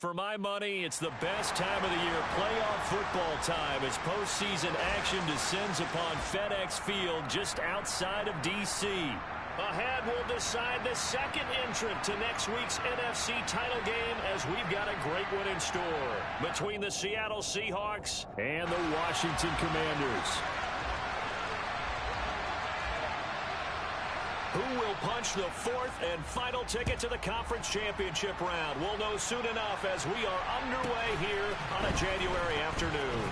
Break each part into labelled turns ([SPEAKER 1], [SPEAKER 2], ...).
[SPEAKER 1] For my money, it's the best time of the year, playoff football time, as postseason action descends upon FedEx Field just outside of D.C. Ahead, we'll decide the second entrant to next week's NFC title game, as we've got a great one in store between the Seattle Seahawks and the Washington Commanders. Who will punch the fourth and final ticket to the conference championship round? We'll know soon enough as we are underway here on a January afternoon.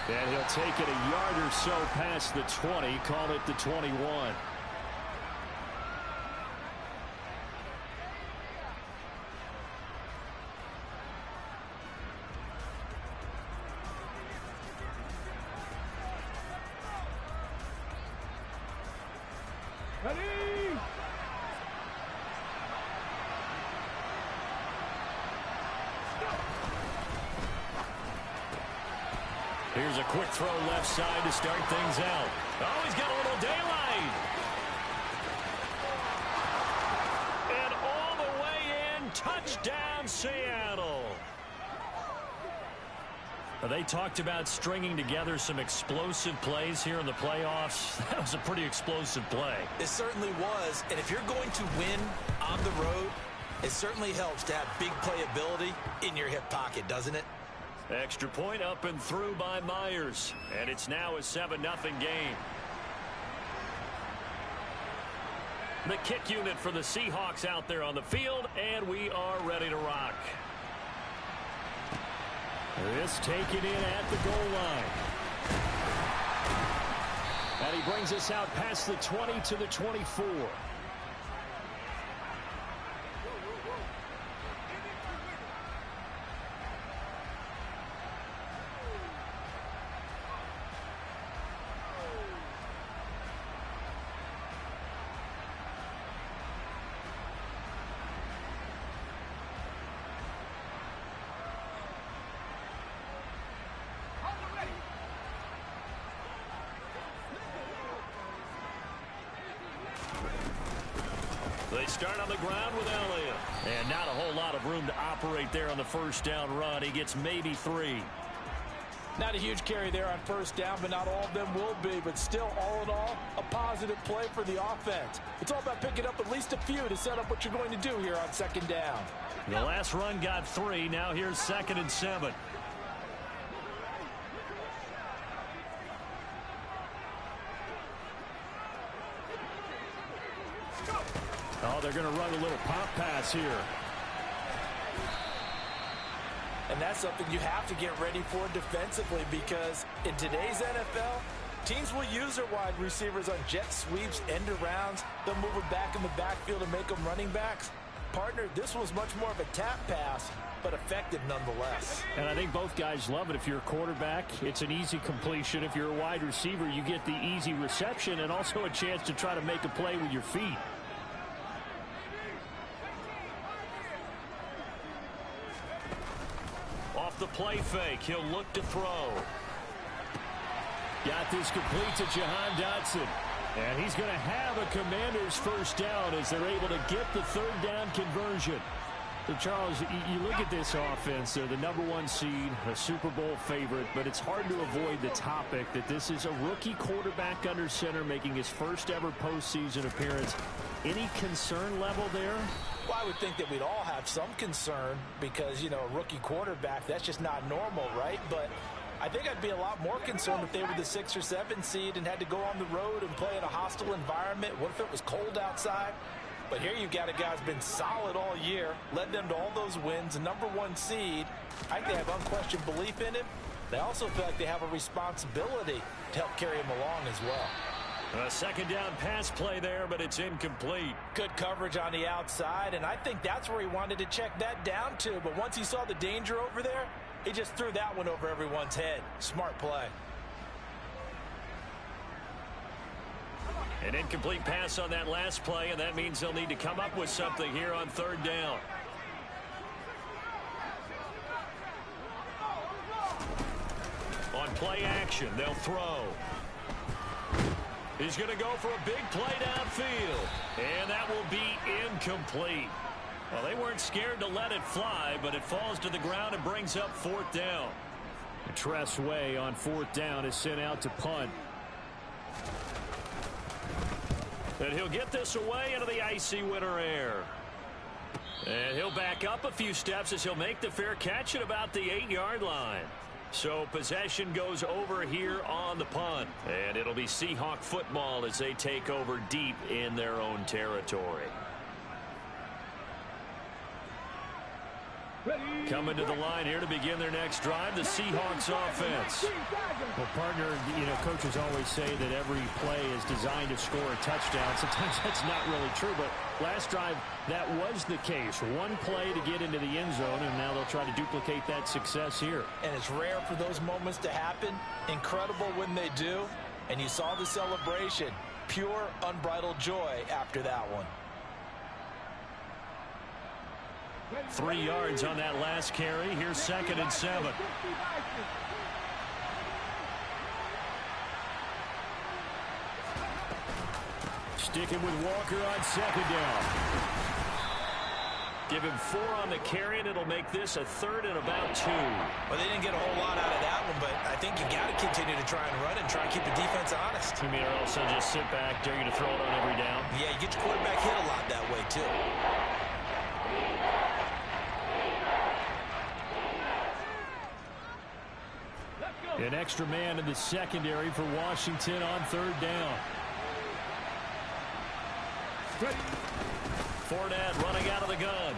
[SPEAKER 1] And he'll take it a yard or so past the 20, call it the 21. Here's a quick throw left side to start things out. Oh, he's got a little daylight. And all the way in, touchdown Seattle. They talked about stringing together some explosive plays here in the playoffs. That was a pretty explosive play.
[SPEAKER 2] It certainly was. And if you're going to win on the road, it certainly helps to have big playability in your hip pocket, doesn't it?
[SPEAKER 1] Extra point up and through by Myers. And it's now a 7-0 game. The kick unit for the Seahawks out there on the field, and we are ready to rock. This taken in at the goal line. And he brings us out past the 20 to the 24. They start on the ground with Elliott. And not a whole lot of room to operate there on the first down run. He gets maybe 3.
[SPEAKER 3] Not a huge carry there on first down, but not all of them will be. But still, all in all, a positive play for the offense. It's all about picking up at least a few to set up what you're going to do here on second down.
[SPEAKER 1] The last run got 3. Now here's 2nd and 7. Oh, they're going to run a little pop pass here.
[SPEAKER 3] And that's something you have to get ready for defensively, because in today's NFL, teams will use their wide receivers on jet sweeps, end arounds. They'll move them back in the backfield and make them running backs. Partner, this was much more of a tap pass, but effective nonetheless.
[SPEAKER 1] And I think both guys love it. If you're a quarterback, it's an easy completion. If you're a wide receiver, you get the easy reception and also a chance to try to make a play with your feet. Off the play fake, he'll look to throw. Got this complete to Jahan Dotson. And he's going to have a Commanders first down as they're able to get the third down conversion. So, Charles, you look at this offense, they're the #1 seed, a Super Bowl favorite, but it's hard to avoid the topic that this is a rookie quarterback under center making his first ever postseason appearance. Any concern level there?
[SPEAKER 3] Well, I would think that we'd all have some concern because, you know, a rookie quarterback, that's just not normal, right? But I think I'd be a lot more concerned if they were the 6 or 7 seed and had to go on the road and play in a hostile environment. What if it was cold outside? But here you've got a guy who's been solid all year, led them to all those wins, a #1 seed. I think they have unquestioned belief in him. They also feel like they have a responsibility to help carry him along as well.
[SPEAKER 1] A second down pass play there, but it's incomplete.
[SPEAKER 3] Good coverage on the outside, and I think that's where he wanted to check that down to. But once he saw the danger over there, he just threw that one over everyone's head. Smart play.
[SPEAKER 1] An incomplete pass on that last play, and that means they'll need to come up with something here on third down. On play action, they'll throw. He's going to go for a big play downfield, and that will be incomplete. Well, they weren't scared to let it fly, but it falls to the ground and brings up 4th down. Tress Way on 4th down is sent out to punt. And he'll get this away into the icy winter air. And he'll back up a few steps as he'll make the fair catch at about the 8-yard line. So possession goes over here on the punt. And it'll be Seahawk football as they take over deep in their own territory. Coming to the line here to begin their next drive, the Seahawks offense.
[SPEAKER 4] Well, partner, coaches always say that every play is designed to score a touchdown. Sometimes that's not really true, but last drive, that was the case. One play to get into the end zone, and now they'll try to duplicate that success here.
[SPEAKER 3] And it's rare for those moments to happen. Incredible when they do. And you saw the celebration. Pure, unbridled joy after that one.
[SPEAKER 1] 3 yards on that last carry. Here's 2nd and 7. Sticking with Walker on 2nd down. Give him 4 on the carry, and it'll make this a 3rd and about 2.
[SPEAKER 2] Well, they didn't get a whole lot out of that one, but I think you got to continue to try and run and try and keep the defense honest.
[SPEAKER 1] You mean, or else they'll just sit back, dare you to throw it on every down?
[SPEAKER 2] Yeah, you get your quarterback hit a lot that way, too.
[SPEAKER 4] An extra man in the secondary for Washington on 3rd down.
[SPEAKER 1] Fournette running out of the gun.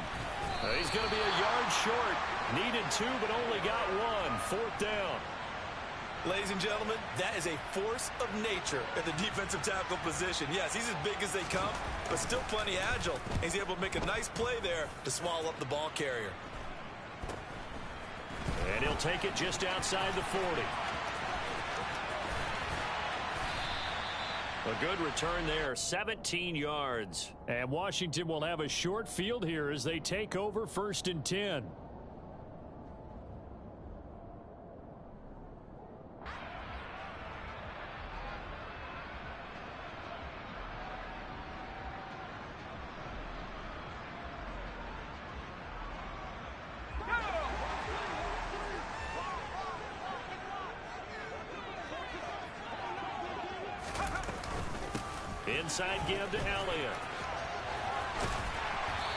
[SPEAKER 1] He's going to be a yard short. Needed 2, but only got 1. 4th down.
[SPEAKER 2] Ladies and gentlemen, that is a force of nature at the defensive tackle position. Yes, he's as big as they come, but still plenty agile. He's able to make a nice play there to swallow up the ball carrier.
[SPEAKER 1] And he'll take it just outside the 40. A good return there, 17 yards.
[SPEAKER 4] And Washington will have a short field here as they take over 1st and 10.
[SPEAKER 1] Inside give to Elliott.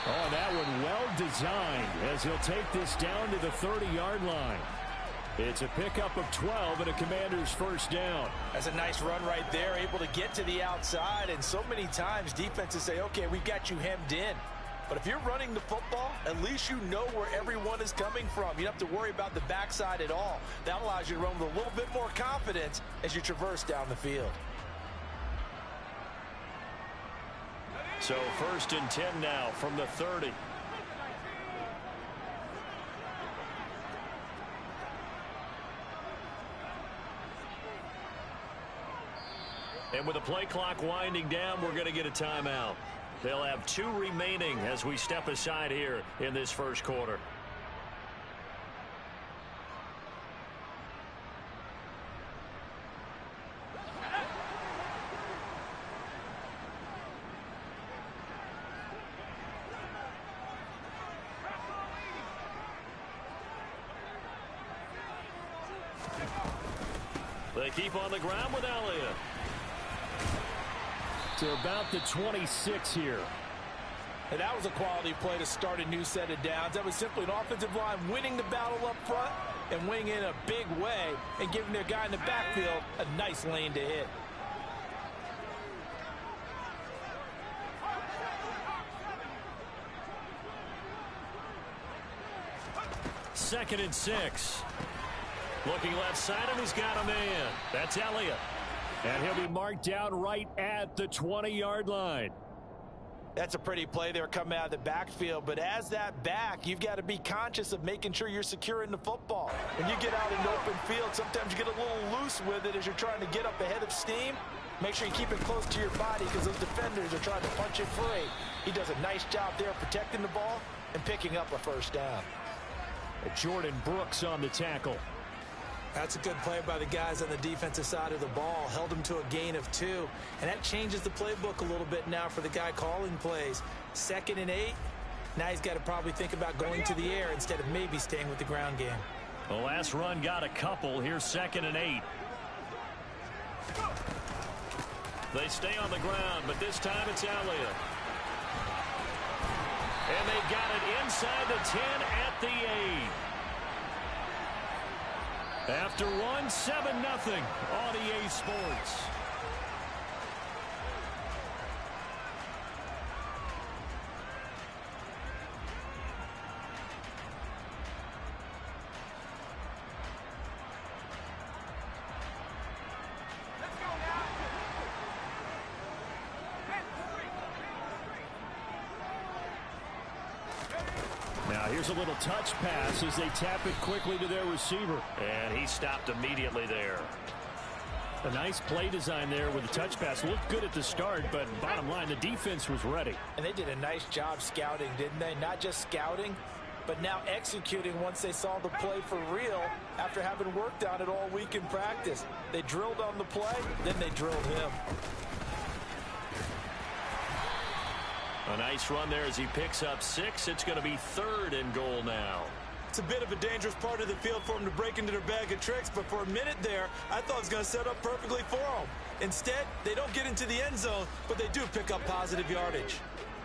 [SPEAKER 4] Oh, that one well designed as he'll take this down to the 30-yard line. It's a pickup of 12 and a Commander's 1st down.
[SPEAKER 3] That's a nice run right there, able to get to the outside. And so many times defenses say, okay, we've got you hemmed in. But if you're running the football, at least you know where everyone is coming from. You don't have to worry about the backside at all. That allows you to run with a little bit more confidence as you traverse down the field.
[SPEAKER 1] So 1st and 10 now from the 30. And with the play clock winding down, we're going to get a timeout. They'll have 2 remaining as we step aside here in this first quarter. They keep on the ground with Elliott.
[SPEAKER 4] To about the 26 here.
[SPEAKER 3] And that was a quality play to start a new set of downs. That was simply an offensive line winning the battle up front and winning in a big way and giving their guy in the backfield a nice lane to hit.
[SPEAKER 1] Second and 6. Looking left side, and he's got a man. That's Elliott.
[SPEAKER 4] And he'll be marked down right at the 20-yard line.
[SPEAKER 3] That's a pretty play there coming out of the backfield. But as that back, you've got to be conscious of making sure you're securing the football. When you get out in the open field, sometimes you get a little loose with it as you're trying to get up ahead of steam. Make sure you keep it close to your body because those defenders are trying to punch it free. He does a nice job there protecting the ball and picking up a first down.
[SPEAKER 4] Jordan Brooks on the tackle.
[SPEAKER 2] That's a good play by the guys on the defensive side of the ball. Held him to a gain of 2. And that changes the playbook a little bit now for the guy calling plays. 2nd and 8.
[SPEAKER 3] Now he's got to probably think about going to the air instead of maybe staying with the ground game.
[SPEAKER 1] The last run got a couple. Here's 2nd and 8. They stay on the ground, but this time it's Elliott. And they got it inside the 10 at the 8. After one, 7-0 on EA Sports. Here's a little touch pass as they tap it quickly to their receiver. And he stopped immediately there. A nice play design there with the touch pass. Looked good at the start, but bottom line, the defense was ready.
[SPEAKER 3] And they did a nice job scouting, didn't they? Not just scouting, but now executing once they saw the play for real after having worked on it all week in practice. They drilled on the play, then they drilled him.
[SPEAKER 1] A nice run there as he picks up 6. It's going to be 3rd and goal now.
[SPEAKER 2] It's a bit of a dangerous part of the field for them to break into their bag of tricks, but for a minute there, I thought it was going to set up perfectly for them. Instead, they don't get into the end zone, but they do pick up positive yardage.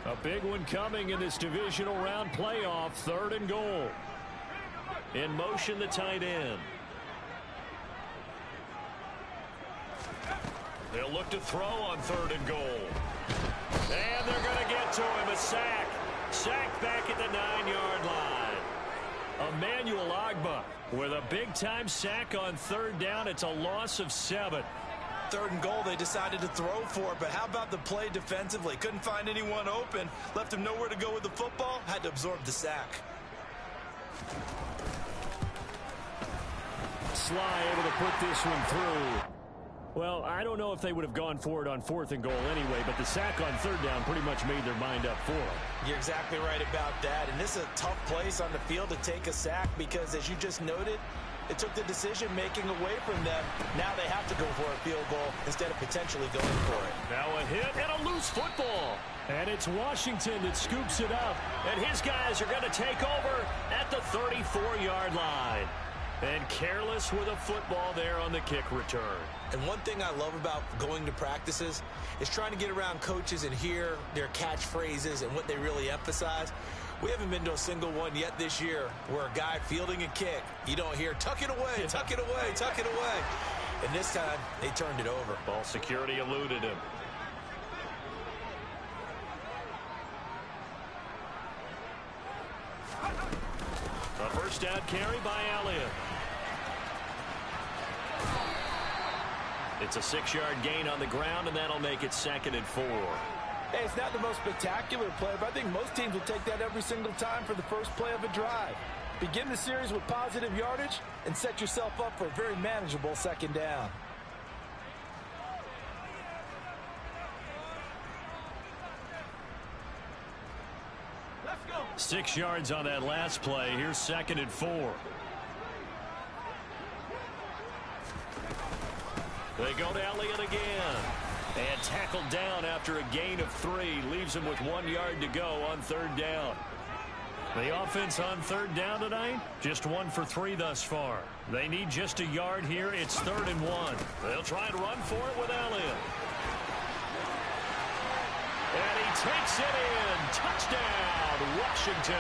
[SPEAKER 1] A big one coming in this divisional round playoff. 3rd and goal. In motion, the tight end. They'll look to throw on 3rd and goal. And they're going to get to him. A sack. Sacked back at the 9-yard line. Emmanuel Ogbah with a big-time sack on 3rd down. It's a loss of 7.
[SPEAKER 2] 3rd and goal, they decided to throw for it, but how about the play defensively? Couldn't find anyone open. Left him nowhere to go with the football. Had to absorb the sack.
[SPEAKER 1] Sly able to put this one through. Well, I don't know if they would have gone for it on 4th and goal anyway, but the sack on 3rd down pretty much made their mind up for them.
[SPEAKER 3] You're exactly right about that, and this is a tough place on the field to take a sack because, as you just noted, it took the decision-making away from them. Now they have to go for a field goal instead of potentially going for it.
[SPEAKER 1] Now a hit and a loose football. And it's Washington that scoops it up, and his guys are going to take over at the 34-yard line. And careless with a football there on the kick return.
[SPEAKER 2] And one thing I love about going to practices is trying to get around coaches and hear their catchphrases and what they really emphasize. We haven't been to a single one yet this year where a guy fielding a kick, you don't hear, tuck it away, tuck it away, tuck it away. And this time, they turned it over.
[SPEAKER 1] Ball security eluded him. A first down carry by Elliott. It's a 6-yard gain on the ground, and that'll make it 2nd and 4.
[SPEAKER 3] Hey, it's not the most spectacular play, but I think most teams will take that every single time for the first play of a drive. Begin the series with positive yardage and set yourself up for a very manageable 2nd down.
[SPEAKER 1] Let's go. 6 yards on that last play. Here's 2nd and 4. They go to Elliott again. And tackled down after a gain of 3. Leaves him with 1 yard to go on 3rd down. The offense on 3rd down tonight, just 1 for 3 thus far. They need just a yard here. It's 3rd and 1. They'll try and run for it with Elliott. And he takes it in. Touchdown, Washington.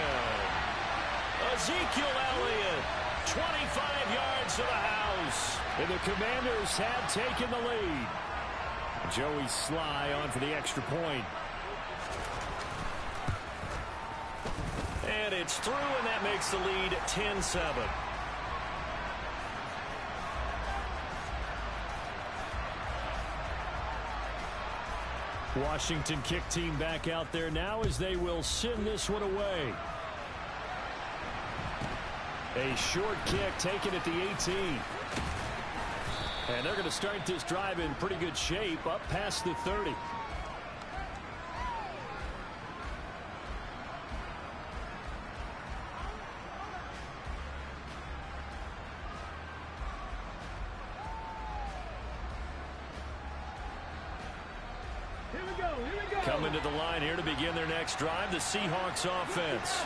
[SPEAKER 1] Ezekiel Elliott, 25 yards to the house. And the Commanders have taken the lead. Joey Sly on for the extra point. And it's through, and that makes the lead 10-7. Washington kick team back out there now as they will send this one away. A short kick taken at the 18. And they're going to start this drive in pretty good shape up past the 30. Here we go. Coming to the line here to begin their next drive, the Seahawks offense.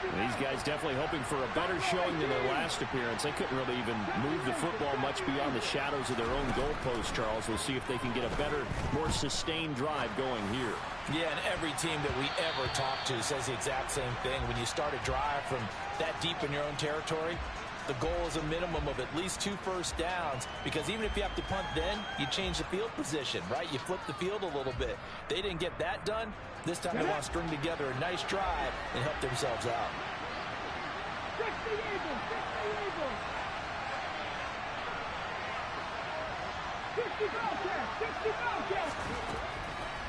[SPEAKER 1] These guys definitely hoping for a better showing than their last appearance. They couldn't really even move the football much beyond the shadows of their own goalpost, Charles. We'll see if they can get a better, more sustained drive going here.
[SPEAKER 3] Yeah, and every team that we ever talk to says the exact same thing. When you start a drive from that deep in your own territory, the goal is a minimum of at least 2 first downs, because even if you have to punt then, you change the field position, right? You flip the field a little bit. They didn't get that done. This time they want to string together a nice drive and help themselves out.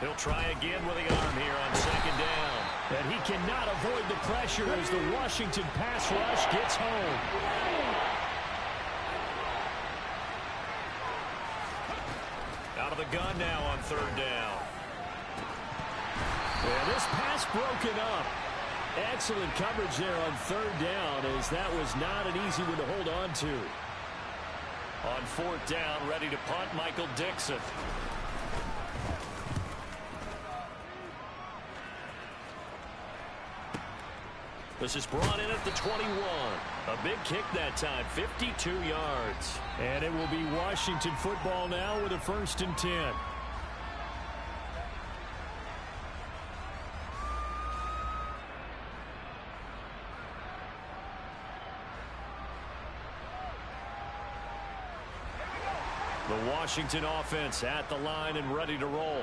[SPEAKER 1] He'll try again with the arm here on second down. And he cannot avoid the pressure as the Washington pass rush gets home. Out of the gun now on third down. Yeah, this pass broken up. Excellent coverage there on third down, as that was not an easy one to hold on to. On fourth down, ready to punt, Michael Dixon. This is brought in at the 21. A big kick that time, 52 yards. And it will be Washington football now with a 1st and 10. The Washington offense at the line and ready to roll.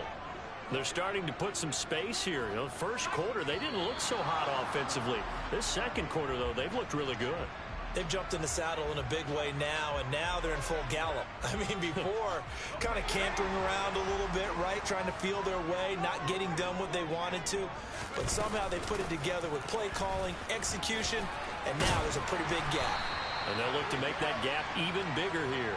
[SPEAKER 1] They're starting to put some space here. You know, first quarter, they didn't look so hot offensively. This second quarter, though, they've looked really good.
[SPEAKER 2] They've jumped in the saddle in a big way now, and now they're in full gallop. I mean, before, kind of cantering around a little bit, right, trying to feel their way, not getting done what they wanted to. But somehow they put it together with play calling, execution, and now there's a pretty big gap.
[SPEAKER 1] And they'll look to make that gap even bigger here.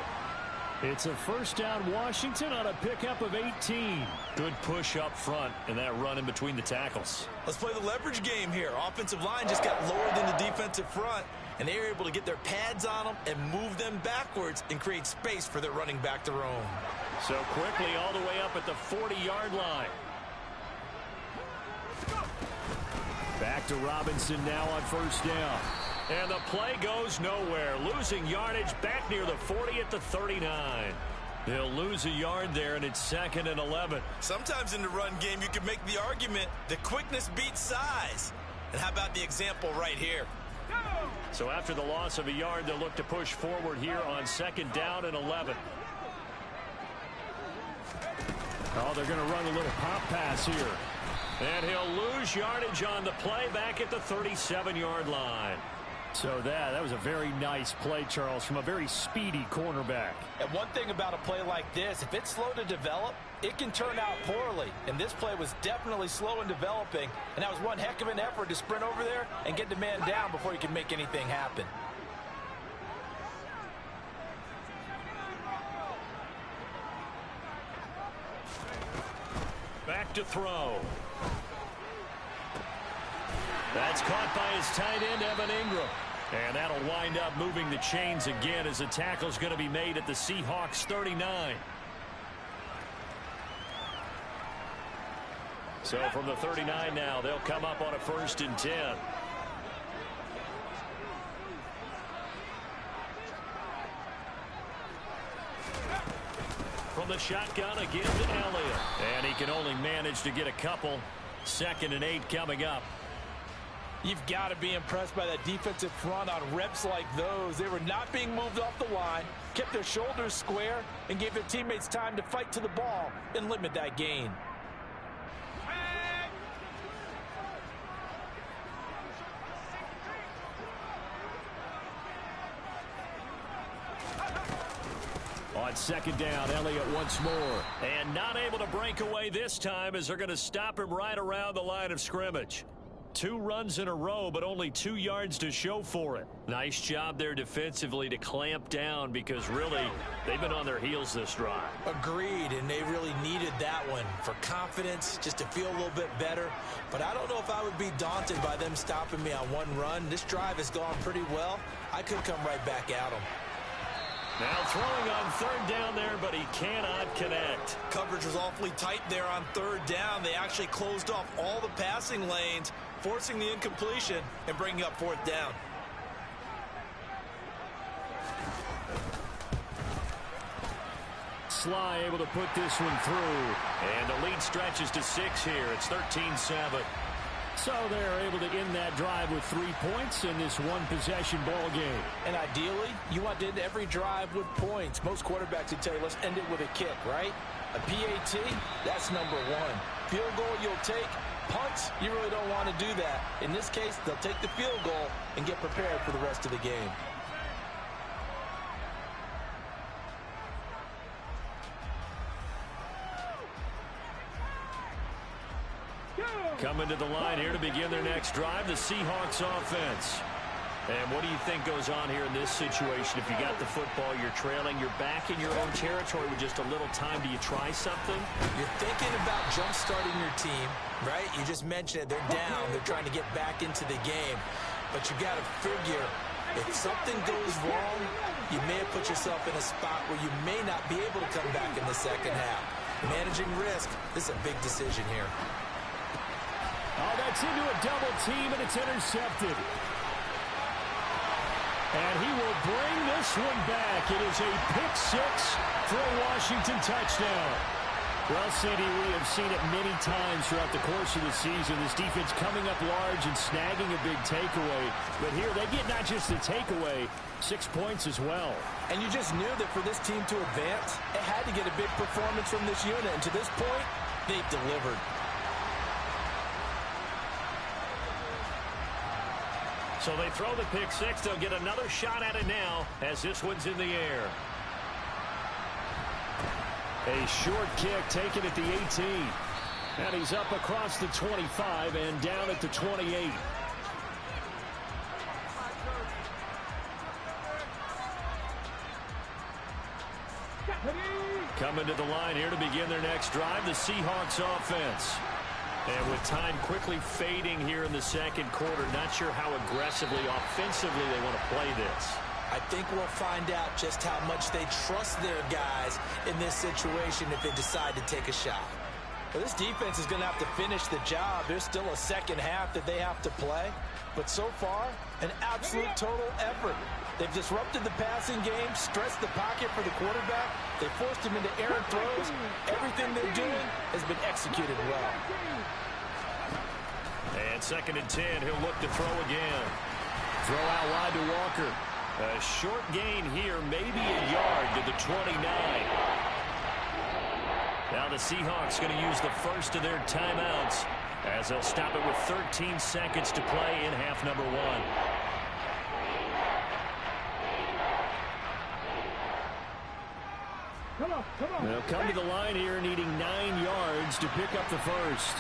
[SPEAKER 1] It's a first down Washington on a pickup of 18. Good push up front and that run in between the tackles.
[SPEAKER 2] Let's play the leverage game here. Offensive line just got lower than the defensive front, and they were able to get their pads on them and move them backwards and create space for their running back to roam.
[SPEAKER 1] So quickly all the way up at the 40-yard line. Back to Robinson now on first down. And the play goes nowhere. Losing yardage back near the 40 at the 39. They'll lose a yard there, and it's 2nd and 11.
[SPEAKER 2] Sometimes in the run game, you can make the argument that quickness beats size. And how about the example right here?
[SPEAKER 1] So after the loss of a yard, they'll look to push forward here on 2nd down and 11. Oh, they're going to run a little pop pass here. And he'll lose yardage on the play back at the 37-yard line. So that was a very nice play, Charles, from a very speedy cornerback.
[SPEAKER 3] And one thing about a play like this, if it's slow to develop, it can turn out poorly. And this play was definitely slow in developing. And that was one heck of an effort to sprint over there and get the man down before he could make anything happen.
[SPEAKER 1] Back to throw. That's caught by his tight end, Evan Ingram. And that'll wind up moving the chains again as the tackle's going to be made at the Seahawks 39. So from the 39 now, they'll come up on a 1st and 10. From the shotgun again to Elliott. And he can only manage to get a couple. 2nd and 8 coming up.
[SPEAKER 3] You've got to be impressed by that defensive front on reps like those. They were not being moved off the line, kept their shoulders square, and gave their teammates time to fight to the ball and limit that gain.
[SPEAKER 1] On 2nd down, Elliott once more. And not able to break away this time as they're going to stop him right around the line of scrimmage. 2 runs in a row, but only 2 yards to show for it. Nice job there defensively to clamp down, because really, they've been on their heels this drive.
[SPEAKER 2] Agreed, and they really needed that one for confidence, just to feel a little bit better. But I don't know if I would be daunted by them stopping me on one run. This drive has gone pretty well. I could come right back at them.
[SPEAKER 1] Now throwing on third down there, but he cannot connect.
[SPEAKER 2] Coverage was awfully tight there on third down. They actually closed off all the passing lanes, forcing the incompletion and bringing up fourth down.
[SPEAKER 1] Sly able to put this one through. And the lead stretches to 6 here. It's 13-7. So they're able to end that drive with 3 points in this one-possession ball game.
[SPEAKER 3] And ideally, you want to end every drive with points. Most quarterbacks would tell you, let's end it with a kick, right? A PAT, that's number one. Field goal you'll take. Punts, you really don't want to do that. In this case, they'll take the field goal and get prepared for the rest of the game.
[SPEAKER 1] Coming to the line here to begin their next drive, the Seahawks offense. And what do you think goes on here in this situation? If you got the football, you're trailing, you're back in your own territory with just a little time. Do you try something?
[SPEAKER 2] You're thinking about jump-starting your team, right? You just mentioned it. They're down. They're trying to get back into the game. But you got to figure, if something goes wrong, you may have put yourself in a spot where you may not be able to come back in the second half. Managing risk, this is a big decision here.
[SPEAKER 1] Oh, that's into a double team, and it's intercepted. And he will bring this one back. It is a pick-6 for a Washington touchdown. Well, CD, we have seen it many times throughout the course of the season. This defense coming up large and snagging a big takeaway. But here, they get not just the takeaway, 6 points as well.
[SPEAKER 3] And you just knew that for this team to advance, it had to get a big performance from this unit. And to this point, they've delivered.
[SPEAKER 1] So they throw the pick-6. They'll get another shot at it now as this one's in the air. A short kick taken at the 18. And he's up across the 25 and down at the 28. Coming to the line here to begin their next drive, the Seahawks offense. And with time quickly fading here in the second quarter, not sure how aggressively, offensively they want to play this.
[SPEAKER 3] I think we'll find out just how much they trust their guys in this situation if they decide to take a shot. Well, this defense is going to have to finish the job. There's still a second half that they have to play. But so far, an absolute total effort. They've disrupted the passing game, stressed the pocket for the quarterback. They forced him into errant throws. Everything they're doing has been executed well.
[SPEAKER 1] And 2nd and 10, he'll look to throw again. Throw out wide to Walker. A short gain here, maybe a yard to the 29. Now the Seahawks going to use the first of their timeouts as they'll stop it with 13 seconds to play in half number 1. They'll come to the line here needing 9 yards to pick up the first.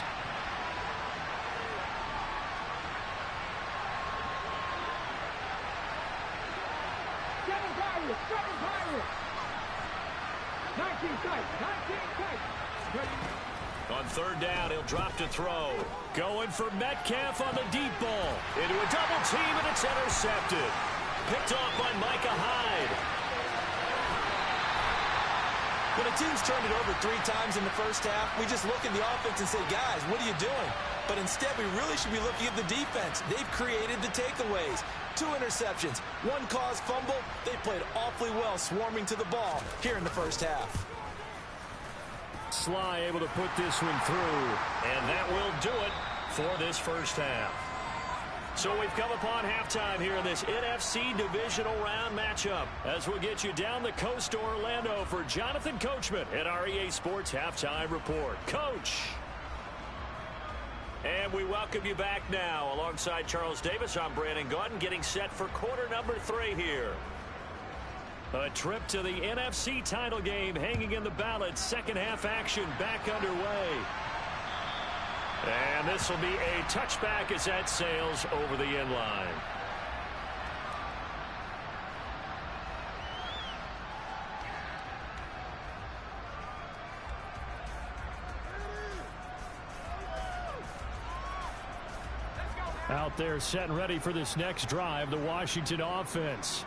[SPEAKER 1] On 3rd down, he'll drop to throw. Going for Metcalf on the deep ball. Into a double team, and it's intercepted. Picked off by Micah Hyde.
[SPEAKER 2] When a team's turned it over 3 times in the first half, we just look at the offense and say, guys, what are you doing? But instead, we really should be looking at the defense. They've created the takeaways. 2 interceptions, 1 caused fumble. They played awfully well swarming to the ball here in the first half.
[SPEAKER 1] Sly able to put this one through. And that will do it for this first half. So we've come upon halftime here in this NFC Divisional Round matchup as we'll get you down the coast to Orlando for Jonathan Coachman at our EA Sports Halftime Report. Coach! And we welcome you back now. Alongside Charles Davis, I'm Brandon Gaudin, getting set for quarter number 3 here. A trip to the NFC title game hanging in the balance. Second half action back underway. And this will be a touchback as that sails over the end line. Out there set and ready for this next drive, the Washington offense.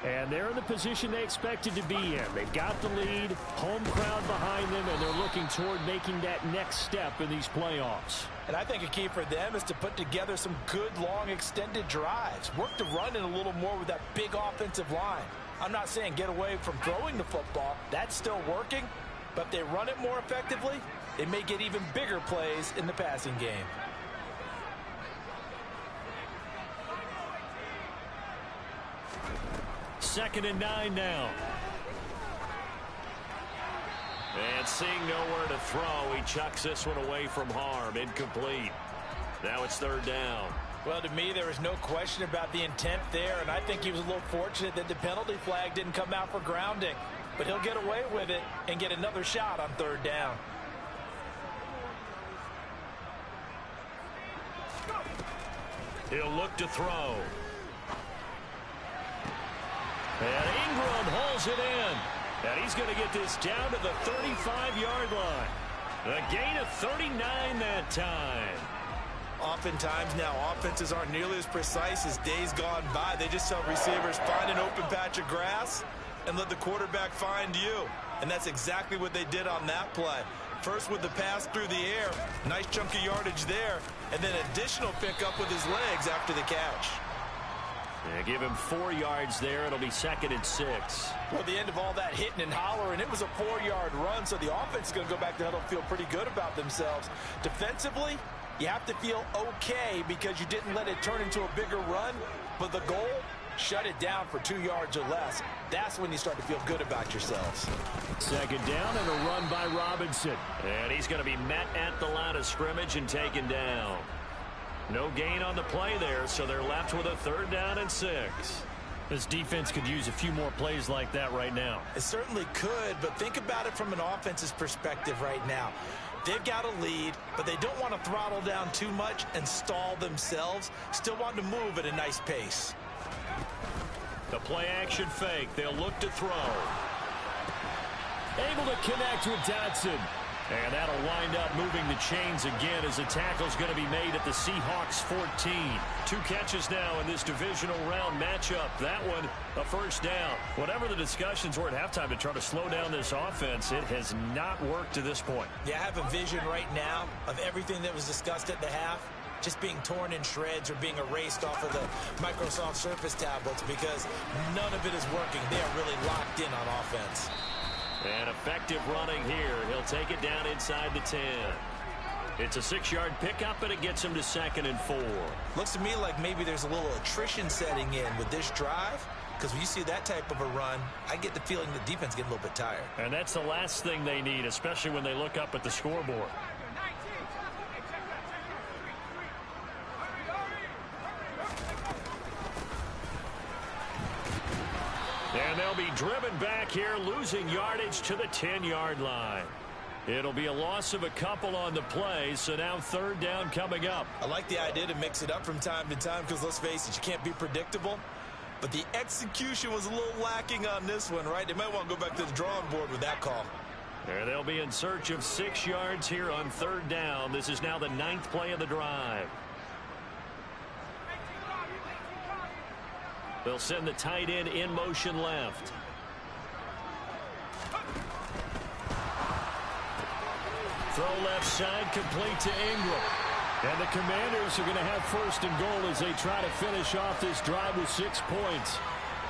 [SPEAKER 1] And they're in the position they expected to be in. They've got the lead, home crowd behind them, and they're looking toward making that next step in these playoffs.
[SPEAKER 3] And I think a key for them is to put together some good, long, extended drives. Work the run in a little more with that big offensive line. I'm not saying get away from throwing the football. That's still working. But if they run it more effectively, they may get even bigger plays in the passing game.
[SPEAKER 1] Second and 9 now.
[SPEAKER 4] And seeing nowhere to throw, he chucks this one away from harm. Incomplete. Now it's third down.
[SPEAKER 3] Well, to me, there is no question about the intent there, and I think he was a little fortunate that the penalty flag didn't come out for grounding. But he'll get away with it and get another shot on third down.
[SPEAKER 4] He'll look to throw.
[SPEAKER 1] And Ingram hauls it in. And he's going to get this down to the 35-yard line. A gain of 39 that time.
[SPEAKER 2] Oftentimes now, offenses aren't nearly as precise as days gone by. They just tell receivers, find an open patch of grass and let the quarterback find you. And that's exactly what they did on that play. First with the pass through the air, nice chunk of yardage there, and then additional pickup with his legs after the catch.
[SPEAKER 1] Yeah, give him 4 yards there. It'll be second and 6.
[SPEAKER 3] Well, the end of all that hitting and hollering, it was a 4-yard run, so the offense is going to go back to huddle and feel pretty good about themselves. Defensively, you have to feel okay because you didn't let it turn into a bigger run, but the goal, shut it down for 2 yards or less. That's when you start to feel good about yourselves.
[SPEAKER 1] Second down and a run by Robinson.
[SPEAKER 4] And he's going to be met at the line of scrimmage and taken down. No gain on the play there, so they're left with a third down and 6.
[SPEAKER 1] This defense could use a few more plays like that right now.
[SPEAKER 3] It certainly could, but think about it from an offense's perspective right now. They've got a lead, but they don't want to throttle down too much and stall themselves. Still want to move at a nice pace.
[SPEAKER 1] The play action fake. They'll look to throw. Able to connect with Dotson. And that'll wind up moving the chains again as the tackle's going to be made at the Seahawks 14. 2 catches now in this divisional round matchup. That one, a first down. Whatever the discussions were at halftime to try to slow down this offense, it has not worked to this point.
[SPEAKER 3] Yeah, I have a vision right now of everything that was discussed at the half just being torn in shreds or being erased off of the Microsoft Surface tablets because none of it is working. They are really locked in on offense.
[SPEAKER 4] And effective running here. He'll take it down inside the 10. It's a 6-yard pickup, and it gets him to second and 4.
[SPEAKER 3] Looks to me like maybe there's a little attrition setting in with this drive, because when you see that type of a run, I get the feeling the defense getting a little bit tired.
[SPEAKER 1] And that's the last thing they need, especially when they look up at the scoreboard. And they'll be driven back here, losing yardage to the 10-yard line. It'll be a loss of a couple on the play, so now third down coming up.
[SPEAKER 3] I like the idea to mix it up from time to time because, let's face it, you can't be predictable. But the execution was a little lacking on this one, right? They might want to go back to the drawing board with that call.
[SPEAKER 1] There they'll be in search of 6 yards here on third down. This is now the 9th play of the drive. They'll send the tight end in motion left. Throw left side, complete to Ingram. And the Commanders are going to have first and goal as they try to finish off this drive with 6 points.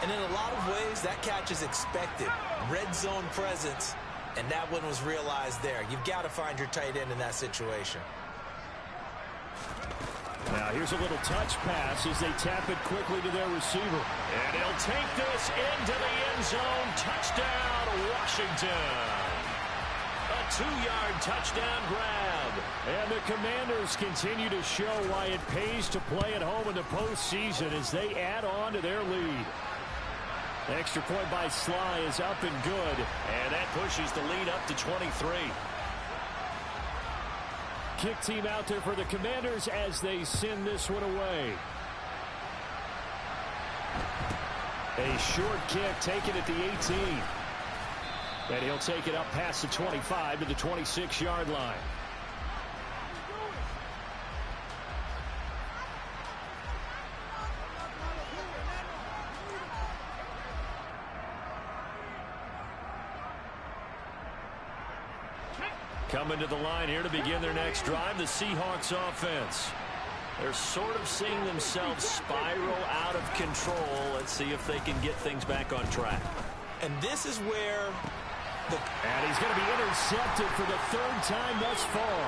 [SPEAKER 3] And in a lot of ways, that catch is expected. Red zone presence, and that one was realized there. You've got to find your tight end in that situation.
[SPEAKER 1] Now here's a little touch pass as they tap it quickly to their receiver. And he'll take this into the end zone. Touchdown, Washington. A 2-yard touchdown grab. And the Commanders continue to show why it pays to play at home in the postseason as they add on to their lead. The extra point by Sly is up and good.
[SPEAKER 4] And that pushes the lead up to 23.
[SPEAKER 1] Kick team out there for the Commanders as they send this one away. A short kick taken at the 18. And he'll take it up past the 25 to the 26-yard line. Coming to the line here to begin their next drive, the Seahawks offense. They're sort of seeing themselves spiral out of control. Let's see if they can get things back on track.
[SPEAKER 2] And this is where
[SPEAKER 1] And he's going to be intercepted for the third time thus far.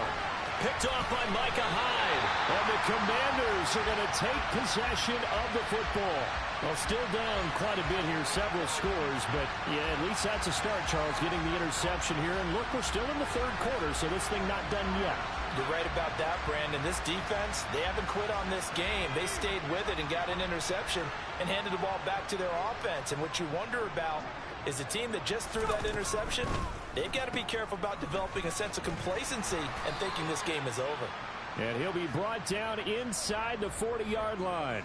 [SPEAKER 1] Picked off by Micah Hyde. And the Commanders are going to take possession of the football. Well, still down quite a bit here, several scores. But, yeah, at least that's a start, Charles, getting the interception here. And, look, we're still in the third quarter, so this thing not done yet.
[SPEAKER 3] You're right about that, Brandon. This defense, they haven't quit on this game. They stayed with it and got an interception and handed the ball back to their offense. And what you wonder about is a team that just threw that interception, they've got to be careful about developing a sense of complacency and thinking this game is over.
[SPEAKER 1] And he'll be brought down inside the 40-yard line.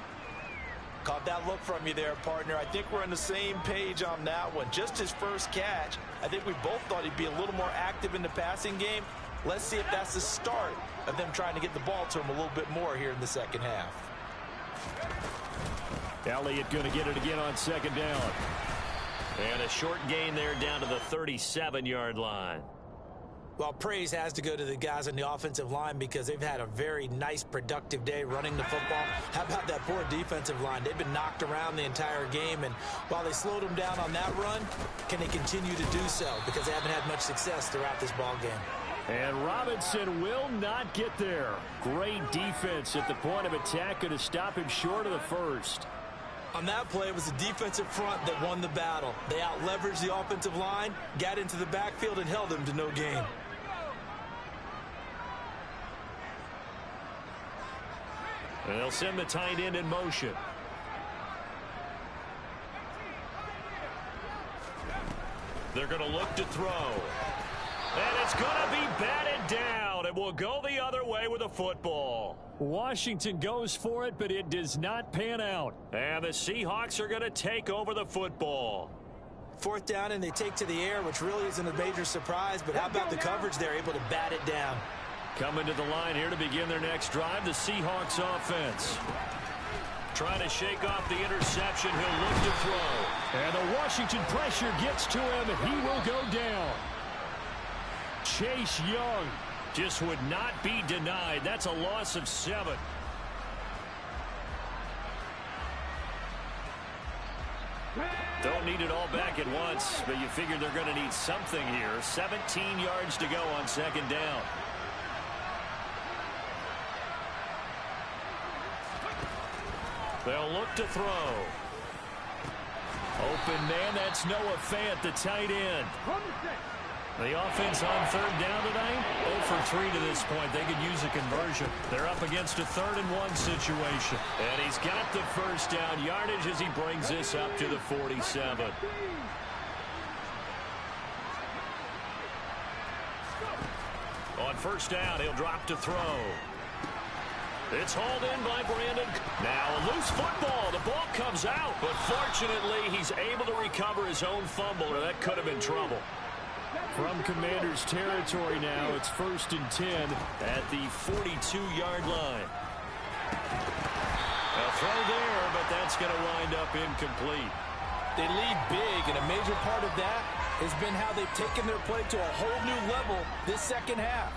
[SPEAKER 3] Caught that look from you there, partner. I think we're on the same page on that one. Just his first catch, I think we both thought he'd be a little more active in the passing game. Let's see if that's the start of them trying to get the ball to him a little bit more here in the second half.
[SPEAKER 1] Elliott going to get it again on second down. And a short gain there down to the 37-yard line.
[SPEAKER 3] Well, praise has to go to the guys on the offensive line because they've had a very nice, productive day running the football. How about that poor defensive line? They've been knocked around the entire game, and while they slowed them down on that run, can they continue to do so? Because they haven't had much success throughout this ball game.
[SPEAKER 1] And Robinson will not get there. Great defense at the point of attack, going to stop him short of the first.
[SPEAKER 3] On that play, it was the defensive front that won the battle. They out-leveraged the offensive line, got into the backfield, and held them to no gain.
[SPEAKER 1] And they'll send the tight end in motion. They're going to look to throw. And it's going to be batted down. It will go the other way with a football. Washington goes for it, but it does not pan out. And the Seahawks are going to take over the football.
[SPEAKER 3] Fourth down, and they take to the air, which really isn't a major surprise. But how about the coverage there, able to bat it down?
[SPEAKER 1] Coming to the line here to begin their next drive, the Seahawks offense. Trying to shake off the interception. He'll look to throw. And the Washington pressure gets to him, and he will go down. Chase Young just would not be denied. That's a loss of 7. Don't need it all back at once, but you figure they're going to need something here. 17 yards to go on second down. They'll look to throw. Open man, that's Noah Fant, the tight end. The offense on third down tonight, 0 for 3 to this point. They could use a conversion. They're up against a 3rd-and-1 situation. And he's got the first down yardage as he brings this up to the 47. On first down, he'll drop to throw. It's hauled in by Brandon. Now a loose football. The ball comes out, but fortunately he's able to recover his own fumble, or that could have been trouble. From Commanders territory now, it's 1st and 10 at the 42-yard line. A throw there, but that's going to wind up incomplete.
[SPEAKER 3] They lead big, and a major part of that has been how they've taken their play to a whole new level this second half.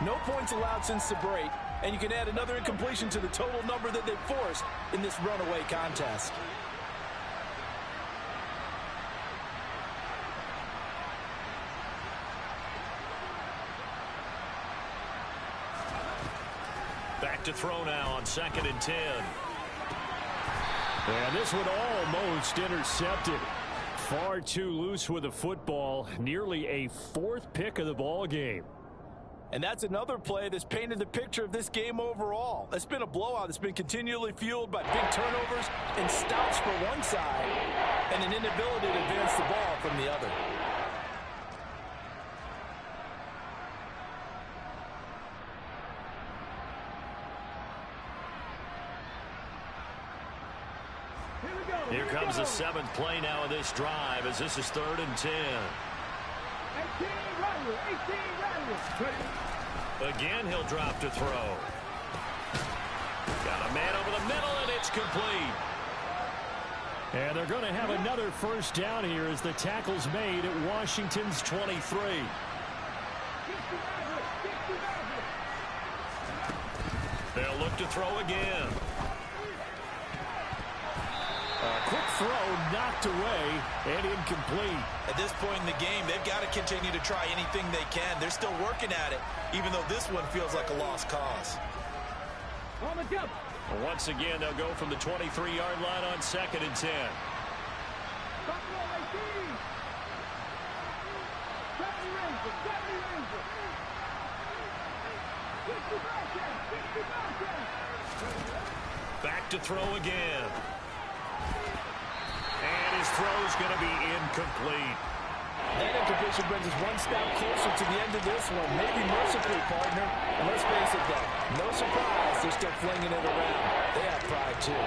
[SPEAKER 3] No points allowed since the break, and you can add another incompletion to the total number that they've forced in this runaway contest.
[SPEAKER 1] Back to throw now on 2nd and 10. And this one almost intercepted. Far too loose with the football. Nearly a 4th pick of the ball game.
[SPEAKER 3] And that's another play that's painted the picture of this game overall. It's been a blowout that's been continually fueled by big turnovers and stops for one side and an inability to advance the ball from the other.
[SPEAKER 1] Here comes the 7th play now of this drive as this is 3rd and 10. Again, he'll drop to throw. Got a man over the middle, and it's complete. And they're going to have another first down here as the tackle's made at Washington's 23. They'll look to throw again.
[SPEAKER 4] A quick throw knocked away and incomplete.
[SPEAKER 2] At this point in the game, they've got to continue to try anything they can. They're still working at it, even though this one feels like a lost cause.
[SPEAKER 1] Once again, they'll go from the 23-yard line on 2nd and 10. Back to throw again. And his throw's going to be incomplete.
[SPEAKER 3] That incompletion brings us one step closer to the end of this one. Maybe mercifully, partner. And let's face it, though, no surprise they're still flinging it around. They have pride, too.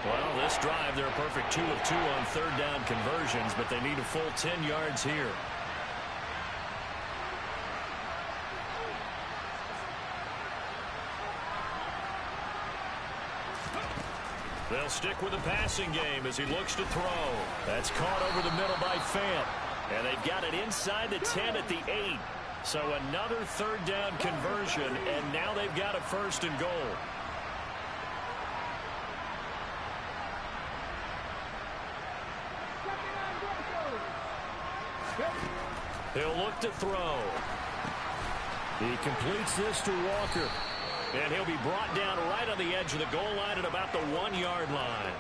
[SPEAKER 1] Well, this drive, they're a perfect 2 of 2 on 3rd down conversions, but they need a full 10 yards here. They'll stick with the passing game as he looks to throw. That's caught over the middle by Fant. And they've got it inside the 10 at the 8. So another 3rd down conversion, and now they've got a 1st and goal. He'll look to throw.
[SPEAKER 4] He completes this to Walker.
[SPEAKER 1] And he'll be brought down right on the edge of the goal line at about the 1-yard line.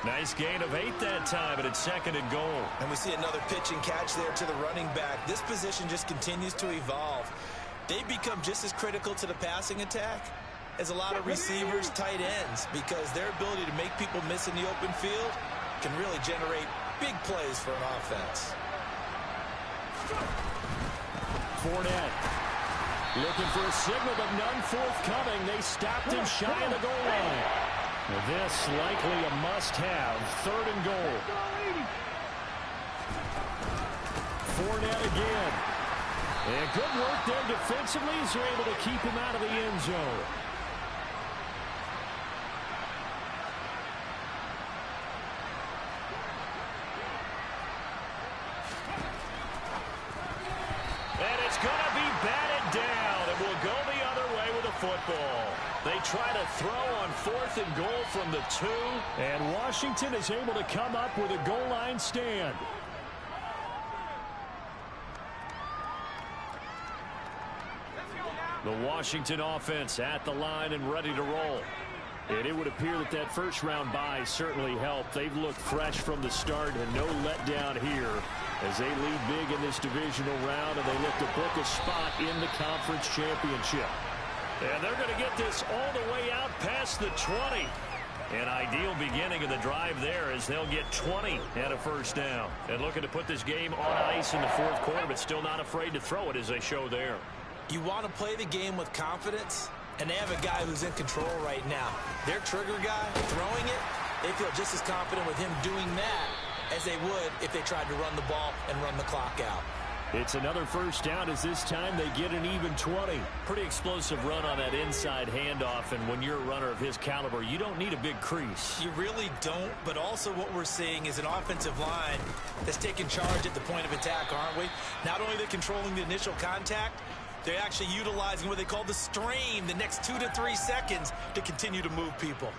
[SPEAKER 1] Nice gain of 8 that time, and it's 2nd and goal.
[SPEAKER 2] And we see another pitch and catch there to the running back. This position just continues to evolve. They become just as critical to the passing attack as a lot of receivers, tight ends, because their ability to make people miss in the open field can really generate big plays for an offense.
[SPEAKER 4] Fournette looking for a signal, but none forthcoming. They stopped him shy of the goal line. Well, this likely a must-have. 3rd and goal. Fournette again. And good work there defensively as they're able to keep him out of the end zone.
[SPEAKER 1] And it's going to be batted down, and will go the other way with the football. They try to throw on 4th and goal from the 2.
[SPEAKER 4] And Washington is able to come up with a goal line stand.
[SPEAKER 1] The Washington offense at the line and ready to roll.
[SPEAKER 4] And it would appear that that first-round bye certainly helped. They've looked fresh from the start and no letdown here as they lead big in this divisional round, and they look to book a spot in the conference championship.
[SPEAKER 1] And they're going to get this all the way out past the 20. An ideal beginning of the drive there as they'll get 20 and a 1st down. And looking to put this game on ice in the 4th quarter, but still not afraid to throw it as they show there.
[SPEAKER 2] You want to play the game with confidence, and they have a guy who's in control right now. Their trigger guy throwing it, they feel just as confident with him doing that as they would if they tried to run the ball and run the clock out.
[SPEAKER 4] It's another 1st down as this time they get an even 20.
[SPEAKER 1] Pretty explosive run on that inside handoff, and when you're a runner of his caliber, you don't need a big crease.
[SPEAKER 2] You really don't, but also what we're seeing is an offensive line that's taking charge at the point of attack, aren't we? Not only are they controlling the initial contact, they're actually utilizing what they call the strain, the next 2 to 3 seconds, to continue to move people.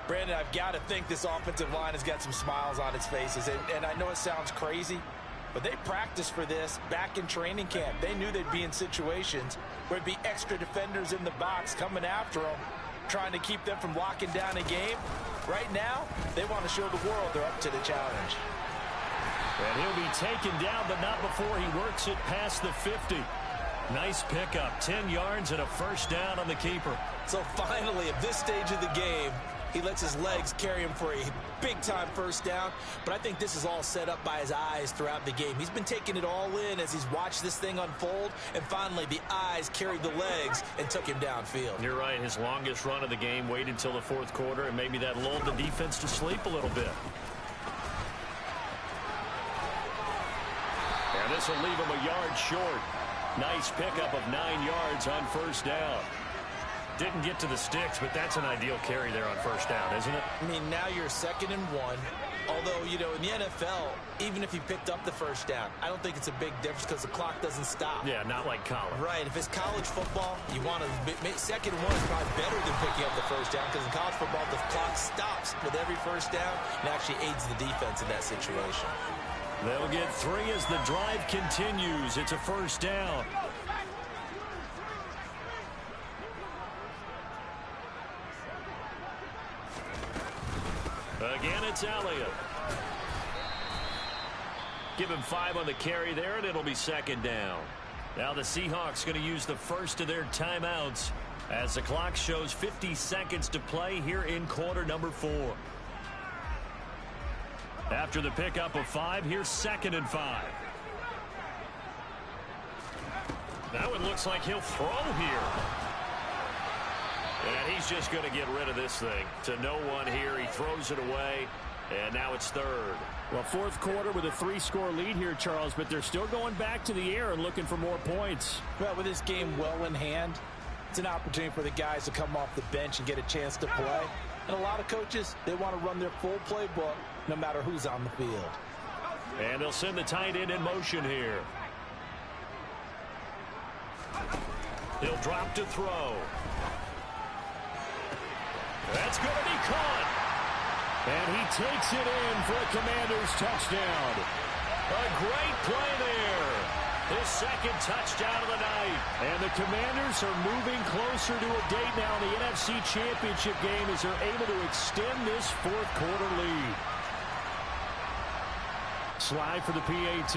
[SPEAKER 2] Brandon, I've got to think this offensive line has got some smiles on its faces, and I know it sounds crazy, but they practiced for this back in training camp. They knew they'd be in situations where it'd be extra defenders in the box coming after them, trying to keep them from locking down a game. Right now, they want to show the world they're up to the challenge.
[SPEAKER 1] And he'll be taken down, but not before he works it past the 50. Nice pickup, 10 yards and a 1st down on the keeper.
[SPEAKER 2] So finally, at this stage of the game, he lets his legs carry him for a big-time 1st down. But I think this is all set up by his eyes throughout the game. He's been taking it all in as he's watched this thing unfold. And finally, the eyes carried the legs and took him downfield.
[SPEAKER 1] You're right. His longest run of the game waited until the 4th quarter, and maybe that lulled the defense to sleep a little bit. And this will leave him a yard short. Nice pickup of 9 yards on 1st down. Didn't get to the sticks, but that's an ideal carry there on 1st down, isn't it?
[SPEAKER 2] I mean, now you're 2nd and 1.
[SPEAKER 3] Although, you know, in the NFL, even if he picked up the first down, I don't think it's a big difference because the clock doesn't stop.
[SPEAKER 4] Yeah, not like college.
[SPEAKER 3] Right. If it's college football, you want to second and one is probably better than picking up the first down because in college football, the clock stops with every first down and actually aids the defense in that situation.
[SPEAKER 1] They'll get 3 as the drive continues. It's a first down. Again, it's Elliott. Give him 5 on the carry there, and it'll be second down. Now the Seahawks going to use the first of their timeouts as the clock shows 50 seconds to play here in quarter number 4. After the pickup of 5, here's 2nd and 5. Now it looks like he'll throw here. And he's just going to get rid of this thing to no one here. He throws it away, and now it's 3rd.
[SPEAKER 4] Well, 4th quarter with a 3-score lead here, Charles, but they're still going back to the air and looking for more points.
[SPEAKER 3] Well, with this game well in hand, it's an opportunity for the guys to come off the bench and get a chance to play. And a lot of coaches, they want to run their full playbook no matter who's on the field.
[SPEAKER 1] And they'll send the tight end in motion here. He'll drop to throw. That's going to be caught. And he takes it in for a Commanders touchdown. A great play there. His 2nd touchdown of the night. And the Commanders are moving closer to a date now in the NFC Championship game as they're able to extend this 4th quarter lead. Slide for the PAT.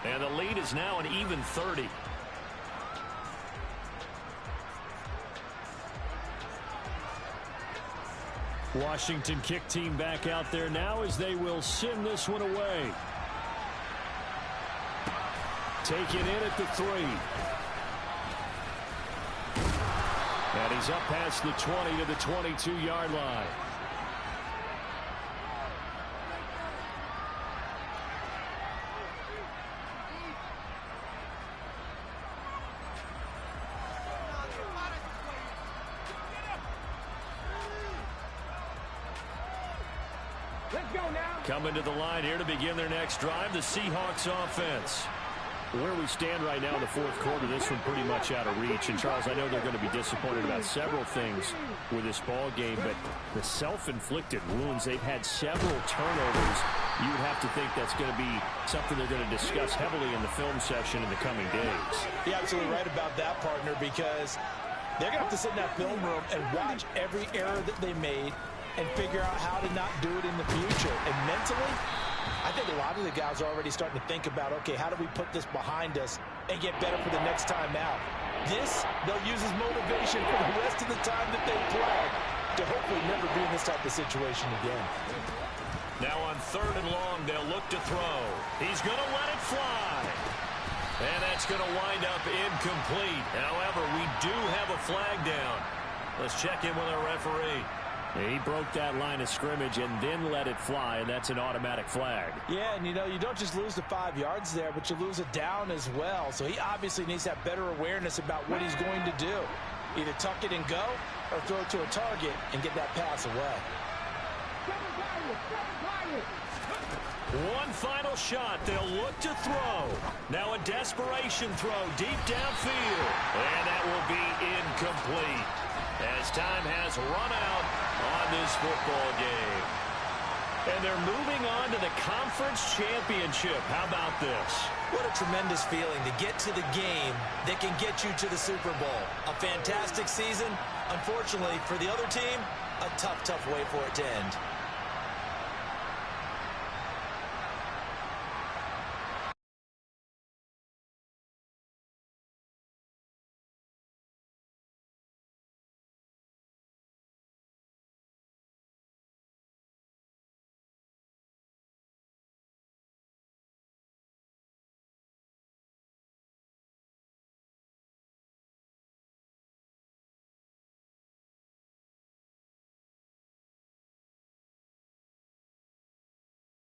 [SPEAKER 1] And the lead is now an even 30. Washington kick team back out there now as they will send this one away. Taken in at the 3. And he's up past the 20 to the 22-yard line. Coming to the line here to begin their next drive, the Seahawks offense. Where we stand right now in the 4th quarter, this one pretty much out of reach. And, Charles, I know they're going to be disappointed about several things with this ball game, but the self-inflicted wounds, they've had several turnovers. You would have to think that's going to be something they're going to discuss heavily in the film session in the coming days.
[SPEAKER 3] You're absolutely right about that, partner, because they're going to have to sit in that film room and watch every error that they made and figure out how to not do it in the future. And mentally, I think a lot of the guys are already starting to think about, okay, how do we put this behind us and get better for the next time out? This, they'll use as motivation for the rest of the time that they play to hopefully never be in this type of situation again.
[SPEAKER 1] Now on 3rd and long, they'll look to throw. He's going to let it fly. And that's going to wind up incomplete. However, we do have a flag down. Let's check in with our referee.
[SPEAKER 4] He broke that line of scrimmage and then let it fly, and that's an automatic flag.
[SPEAKER 3] Yeah, and, you know, you don't just lose the 5 yards there, but you lose a down as well. So he obviously needs to have better awareness about what he's going to do. Either tuck it and go or throw it to a target and get that pass away.
[SPEAKER 1] One final shot. They'll look to throw. Now a desperation throw deep downfield. And that will be incomplete as time has run out on this football game. And they're moving on to the conference championship. How about this?
[SPEAKER 2] What a tremendous feeling to get to the game that can get you to the Super Bowl. A fantastic season. Unfortunately, for the other team, a tough way for it to end.